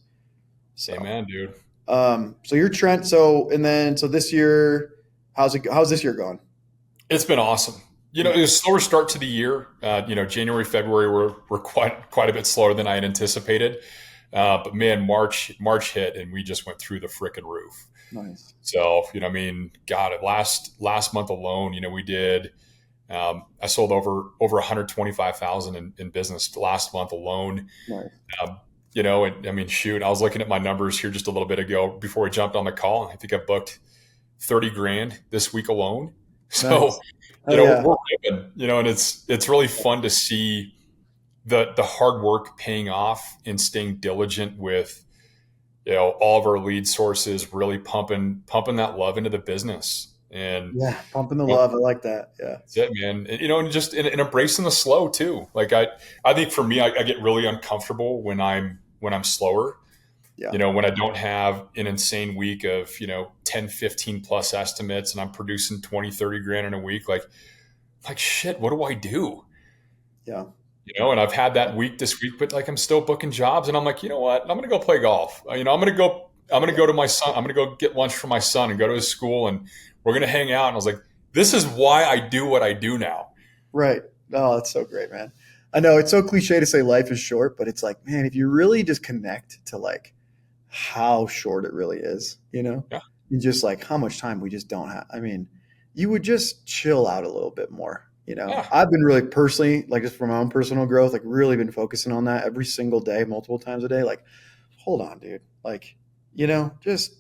So,
Amen, dude.
So you're Trent. So this year, how's this year going?
It's been awesome. It was a slower start to the year. January, February were quite a bit slower than I had anticipated. But man, March hit and we just went through the frickin' roof.
Nice.
So, God, last month alone, we did, I sold over 125,000 in business last month alone.
Nice.
I was looking at my numbers here just a little bit ago before we jumped on the call. I think I booked 30 grand this week alone. So,
Nice.
we're ripping, and it's really fun to see the hard work paying off and staying diligent with, all of our lead sources, really pumping that love into the business. And
pumping the love. I like that. Yeah.
That's it, man. And just in embracing the slow too. Like I think for me, I get really uncomfortable when I'm slower.
Yeah.
When I don't have an insane week of, 10, 15 plus estimates and I'm producing 20, 30 grand in a week, like shit, what do I do?
Yeah.
And I've had that week this week, but like I'm still booking jobs and I'm like, you know what? I'm going to go play golf. I'm going to go to my son. I'm going to go get lunch for my son and go to his school and we're going to hang out. And I was like, this is why I do what I do now.
Right. Oh, that's so great, man. I know it's so cliche to say life is short, but it's like, man, if you really just connect to like how short it really is,
Yeah.
and just like how much time we just don't have. I mean, you would just chill out a little bit more.
Yeah.
I've been really personally, like just for my own personal growth, like really been focusing on that every single day, multiple times a day. Like, hold on, dude. Like, just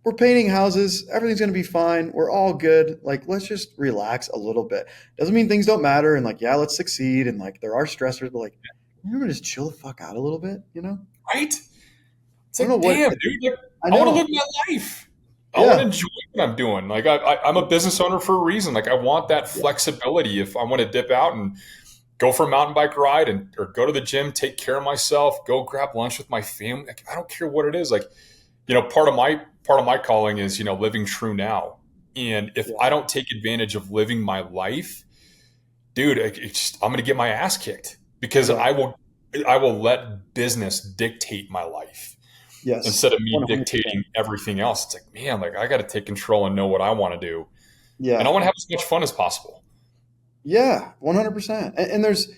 we're painting houses. Everything's going to be fine. We're all good. Like, let's just relax a little bit. Doesn't mean things don't matter. And like, yeah, let's succeed. And like, there are stressors, but like, you're going to just chill the fuck out a little bit,
Right? It's
I
like,
don't know what-
damn, dude. Like, I
know.
want to live my life. I want to enjoy what I'm doing. Like I'm a business owner for a reason. Like I want that flexibility. If I want to dip out and go for a mountain bike ride or go to the gym, take care of myself, go grab lunch with my family. Like, I don't care what it is. Like, part of my calling is, living true now. And if I don't take advantage of living my life, dude, I'm going to get my ass kicked because I will let business dictate my life.
Yes.
Instead of me
100%.
dictating everything else. It's like, man, like I got to take control and know what I want to do.
Yeah.
And I want to have as much fun as possible.
Yeah, 100%. And there's,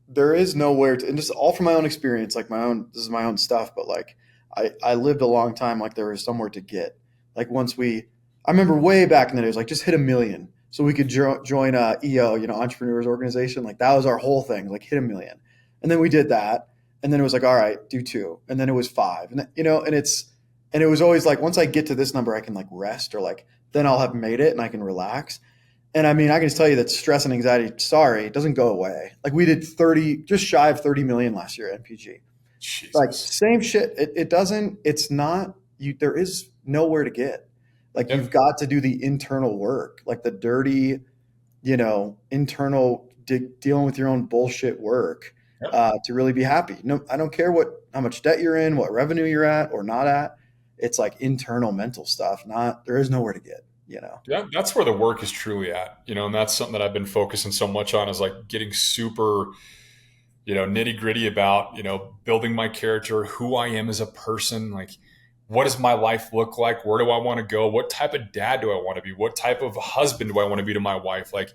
there is nowhere to, and just all from my own experience, like this is my own stuff, but like I lived a long time, like there was somewhere to get. Like I remember way back in the days, like just hit 1 million so we could join EO, Entrepreneurs Organization. Like that was our whole thing, like hit 1 million. And then we did that. And then it was like, all right, do 2. And then it was 5. And, and it was always like, once I get to this number, I can like rest or like, then I'll have made it and I can relax. And I mean, I can just tell you that stress and anxiety, it doesn't go away. Like we did just shy of 30 million last year at MPG.
Jesus.
Like same shit. There is nowhere to get. Like you've got to do the internal work, like the dirty, internal dealing with your own bullshit work. To really be happy. No, I don't care how much debt you're in, what revenue you're at or not at. It's like internal mental stuff. There is nowhere to get,
Yeah, that's where the work is truly at, and that's something that I've been focusing so much on is like getting super, nitty gritty about, building my character, who I am as a person. Like, what does my life look like? Where do I want to go? What type of dad do I want to be? What type of husband do I want to be to my wife? Like,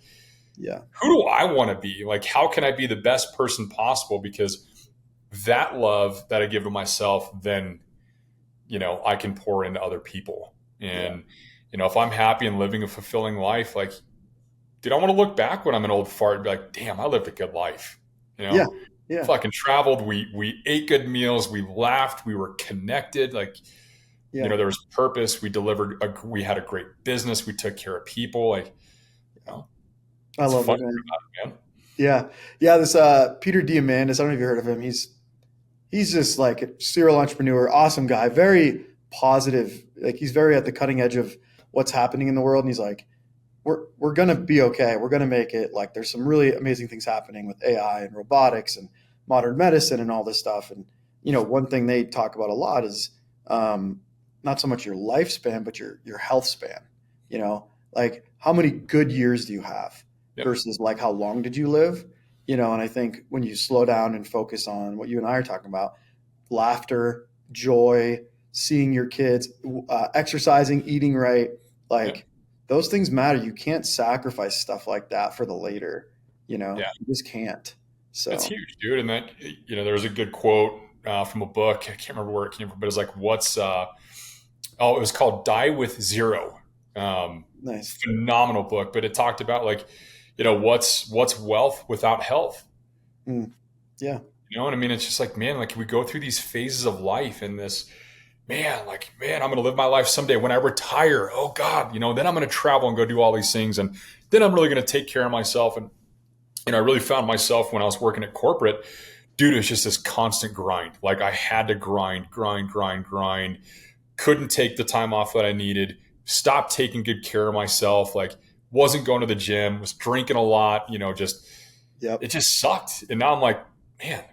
who do I want to be? Like, how can I be the best person possible? Because that love that I give to myself, then, I can pour into other people. And, if I'm happy and living a fulfilling life, like, dude, I want to look back when I'm an old fart and be like, damn, I lived a good life. Fucking traveled. We ate good meals. We laughed. We were connected. Like, there was purpose. We delivered. We had a great business. We took care of people. Like,
I love it, man. Yeah. This Peter Diamandis, I don't know if you heard of him. He's just like a serial entrepreneur, awesome guy, very positive. Like he's very at the cutting edge of what's happening in the world. And he's like, we're gonna be okay. We're gonna make it. Like there's some really amazing things happening with AI and robotics and modern medicine and all this stuff. And, one thing they talk about a lot is not so much your lifespan, but your health span, like how many good years do you have versus like how long did you live? And I think when you slow down and focus on what you and I are talking about, laughter, joy, seeing your kids, exercising, eating right, like those things matter. You can't sacrifice stuff like that for the later, you just can't. So
that's huge, dude. And that, there's a good quote from a book. I can't remember where it came from, but it's like, it was called Die with Zero.
Nice.
Phenomenal book, but it talked about like, what's wealth without health?
Yeah.
You know what I mean? It's just like, man, like we go through these phases of life and this, man, I'm going to live my life someday when I retire. Oh God, then I'm going to travel and go do all these things. And then I'm really going to take care of myself. And, I really found myself when I was working at corporate, dude, it was just this constant grind. Like I had to grind, couldn't take the time off that I needed, stopped taking good care of myself. Like wasn't going to the gym, was drinking a lot, it just sucked. And now I'm like, man,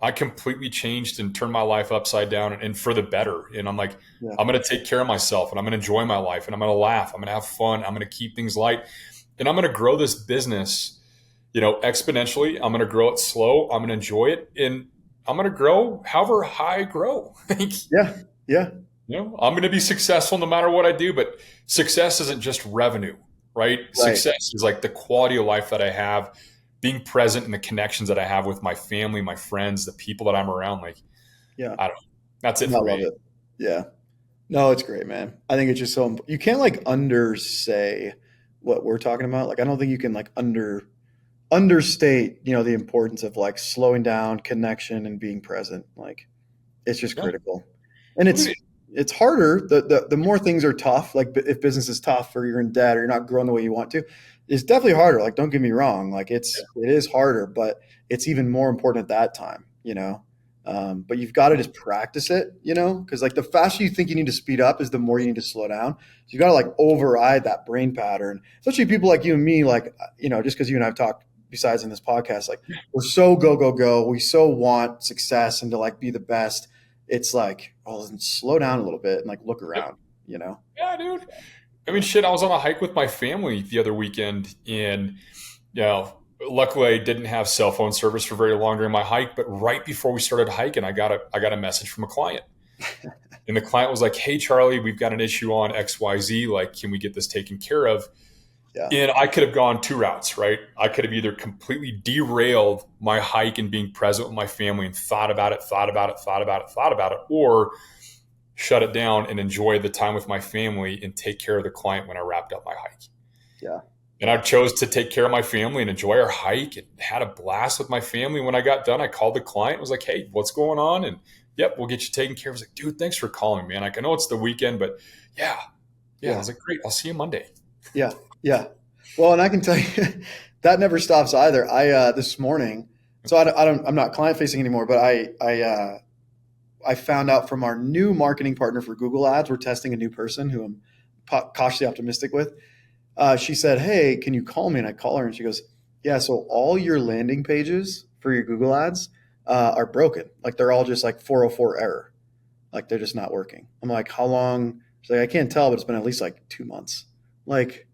I completely changed and turned my life upside down and for the better. And I'm like, I'm going to take care of myself and I'm going to enjoy my life and I'm going to laugh. I'm going to have fun. I'm going to keep things light and I'm going to grow this business, exponentially. I'm going to grow it slow. I'm going to enjoy it. And I'm going to grow however high I grow.
Yeah.
I'm going to be successful no matter what I do, but success isn't just revenue, right? Success is like the quality of life that I have, being present in the connections that I have with my family, my friends, the people that I'm around. Like, I don't know. That's it for me.
Love it. Yeah. No, it's great, man. I think it's just so, you can't like undersay what we're talking about. Like, I don't think you can like understate, the importance of like slowing down, connection and being present. Like it's just critical. And it's harder. The more things are tough, like if business is tough or you're in debt or you're not growing the way you want to, it's definitely harder. Like, don't get me wrong. Like it is harder, but it's even more important at that time, but you've got to just practice it, because like the faster you think you need to speed up is the more you need to slow down. So you got to like override that brain pattern, especially people like you and me, like, just because you and I've talked besides in this podcast, like we're so go. We so want success and to like be the best. It's like, then slow down a little bit and like look around,
Yeah, dude. I mean, shit, I was on a hike with my family the other weekend and, luckily I didn't have cell phone service for very long during my hike, but right before we started hiking, I got a message from a client and the client was like, "Hey, Charlie, we've got an issue on XYZ. Like, can we get this taken care of?"
Yeah.
And I could have gone two routes, right? I could have either completely derailed my hike and being present with my family and thought about it, or shut it down and enjoy the time with my family and take care of the client when I wrapped up my hike.
Yeah.
And I chose to take care of my family and enjoy our hike and had a blast with my family. When I got done, I called the client, was like, "Hey, what's going on?" And "Yep, we'll get you taken care of." I was like, "Dude, thanks for calling, man. Like, I know it's the weekend, but yeah. I was like, "Great. I'll see you Monday."
Yeah. Yeah. Well, and I can tell you that never stops either. I, this morning, so I'm not client facing anymore, but I found out from our new marketing partner for Google Ads, we're testing a new person who I'm cautiously optimistic with. She said, "Hey, can you call me?" And I call her and she goes, "Yeah, so all your landing pages for your Google Ads are broken. Like they're all just like 404 error. Like they're just not working." I'm like, "How long?" She's like, "I can't tell, but it's been at least like 2 months." Like,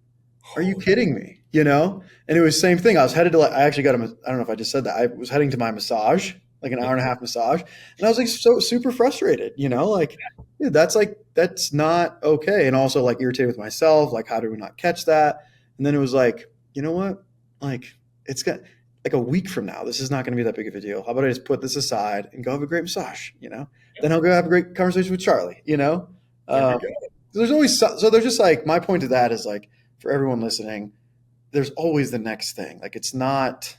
are you kidding me? And it was the same thing. I was headed to I actually got I don't know if I just said that. I was heading to my massage, like an hour and a half massage. And I was like so super frustrated, like, dude, that's not okay. And also like irritated with myself. Like, how do we not catch that? And then it was like, you know what? Like it's got like a week from now, this is not going to be that big of a deal. How about I just put this aside and go have a great massage, Then I'll go have a great conversation with Charlie, There's always, so there's just like, my point to that is like, for everyone listening, there's always the next thing. Like it's not,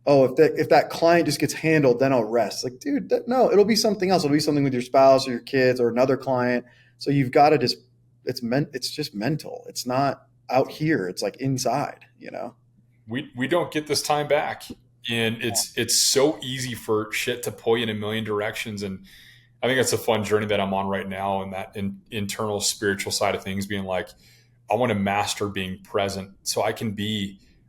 if that client just gets handled, then I'll rest. Like, dude, no, it'll be something else. It'll be something with your spouse or your kids or another client. So you've got to just, it's just mental. It's not out here. It's like inside,
We don't get this time back. And it's so easy for shit to pull you in a million directions. And I think that's a fun journey that I'm on right now. And that internal spiritual side of things being like, I want to master being present so I can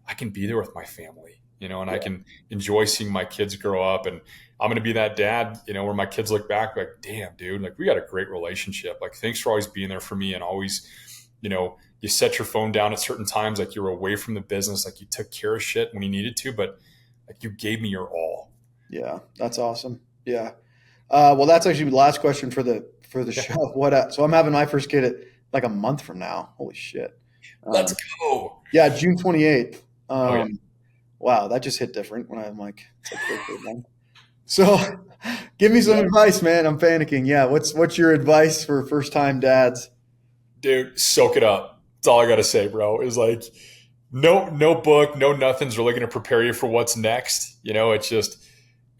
I can be there with my family, and I can enjoy seeing my kids grow up. And I'm going to be that dad, where my kids look back like, damn, dude, like we got a great relationship. Like, thanks for always being there for me. And always, you set your phone down at certain times, like you were away from the business, like you took care of shit when you needed to, but like you gave me your all.
Yeah, that's awesome. Yeah. Well, that's actually the last question for the show. So I'm having my first kid at like a month from now. Holy shit.
Let's go.
Yeah, June 28th.
Yeah.
Wow, that just hit different when I'm like, so give me some advice, man. I'm panicking. Yeah. What's your advice for first time dads?
Dude, soak it up. That's all I got to say, bro. Is like, no book, no nothing's really going to prepare you for what's next. It's just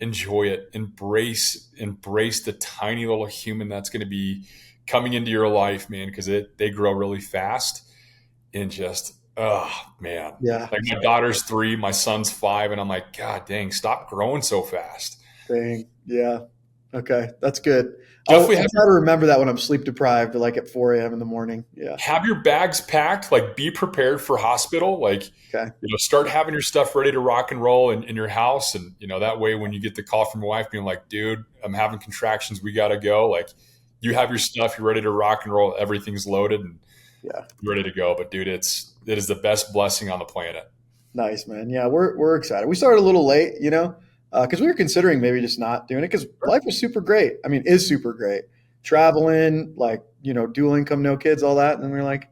enjoy it. Embrace the tiny little human that's going to be coming into your life, man, because they grow really fast. And just, oh, man.
Yeah.
Like my daughter's 3, my son's 5, and I'm like, God dang, stop growing so fast.
Dang. Yeah. Okay. That's good.
Definitely
I'll try to remember that when I'm sleep deprived, like at 4 a.m. in the morning. Yeah.
Have your bags packed, like be prepared for hospital. Like, start having your stuff ready to rock and roll in your house. And, that way when you get the call from your wife being like, dude, I'm having contractions, we got to go. Like you have your stuff, you're ready to rock and roll. Everything's loaded and you're ready to go. But dude, it is the best blessing on the planet.
Nice, man. Yeah. We're excited. We started a little late, because we were considering maybe just not doing it because life was super great. I mean, is super great. Traveling, like, dual income, no kids, all that. And then we were like,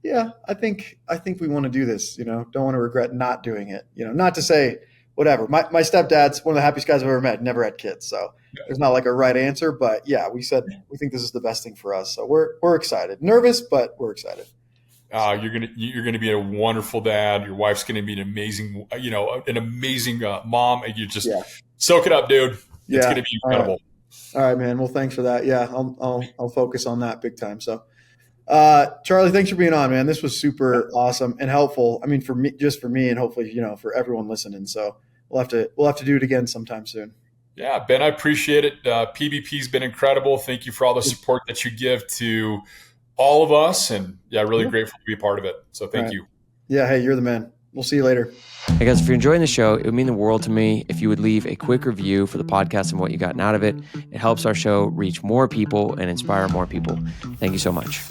yeah, I think we want to do this, don't want to regret not doing it, not to say whatever. My stepdad's one of the happiest guys I've ever met, never had kids. So there's not like a right answer, but yeah, we said, we think this is the best thing for us. So we're excited, nervous, but we're excited.
You're gonna be a wonderful dad. Your wife's gonna be an amazing, mom. And you just soak it up, dude. It's gonna be incredible.
All right, man. Well, thanks for that. Yeah, I'll focus on that big time. So, Charlie, thanks for being on, man. This was super awesome and helpful. I mean, for me, and hopefully, for everyone listening. So we'll have to do it again sometime soon.
Yeah, Ben, I appreciate it. PBP's been incredible. Thank you for all the support that you give to all of us, and really grateful to be a part of it. So thank you.
Yeah. Hey, you're the man. We'll see you later.
Hey guys, if you're enjoying the show, it would mean the world to me if you would leave a quick review for the podcast and what you gotten out of it. It helps our show reach more people and inspire more people. Thank you so much.